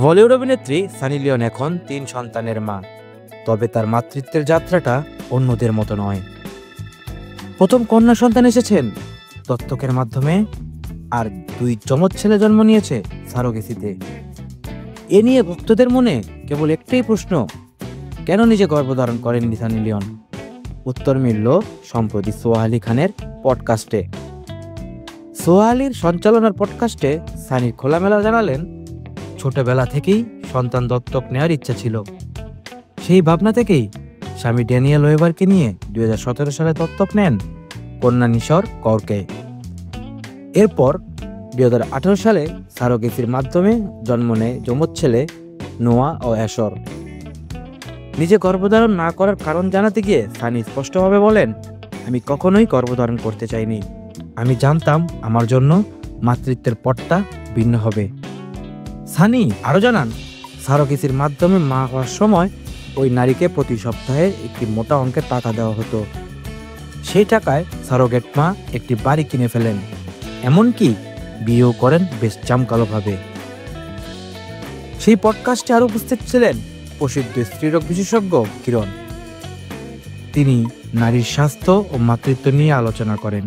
বলিউড অভিনেত্রী সানি লিওন এখন 3 সন্তানের মা। তবে তার মাতৃত্বের যাত্রাটা অন্যদের মতো নয়। প্রথম কন্যা সন্তান এসেছেন দত্তকের মাধ্যমে, আর 2 যমজ ছেলে জন্ম নিয়েছে সারোগেসিতে। এ নিয়ে ভক্তদের মনে কেবল একটাই প্রশ্ন, কেন নিজে গর্ভধারণ করেননি সানি লিওন? উত্তর মিলল সম্প্রতি সোহা আলী খানের পডকাস্টে। সোহা আলীর সঞ্চালনার পডকাস্টে সানি খোলামেলা জানালেন, ছোটবেলা থেকেই সন্তান দত্তক নেওয়ার ইচ্ছা ছিল। সেই ভাবনা থেকেই স্বামী ড্যানিয়েল ওয়েবারকে নিয়ে 2017 সালে দত্তক নেন কন্যা নিশর কৌরকে। এরপর 2018 সালে সারোগেসির মাধ্যমে জন্ম নেয় যমজ ছেলে নোয়া ও অ্যাশর। নিজে গর্ভধারণ না করার কারণ জানাতে গিয়ে সানি স্পষ্টভাবে বলেন, আমি কখনোই গর্ভধারণ করতে চাইনি। আমি জানতাম আমার জন্য মাতৃত্বের পথটা ভিন্ন হবে। সানি আরও জানান, সারোগেসির মাধ্যমে মা হওয়ার সময় ওই নারীকে প্রতি সপ্তাহে একটি মোটা অঙ্কের টাকা দেওয়া হতো। সেই টাকায় সারোগেট মা একটি বাড়ি কিনে ফেলেন, এমনকি বিয়েও করেন বেশ জমকালোভাবে। সেই পডকাস্টে আরও উপস্থিত ছিলেন প্রসিদ্ধ স্ত্রীরোগ বিশেষজ্ঞ কিরণ। তিনি নারীর স্বাস্থ্য ও মাতৃত্ব নিয়ে আলোচনা করেন।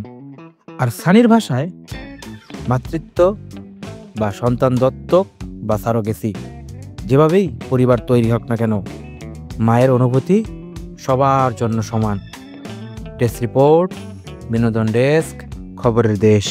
আর সানির ভাষায় মাতৃত্ব বা সন্তান দত্তক বা সারোগেসি, যেভাবেই পরিবার তৈরি হোক না কেন, মায়ের অনুভূতি সবার জন্য সমান। ডেস্ক রিপোর্ট, বিনোদন ডেস্ক, খবরের দেশ।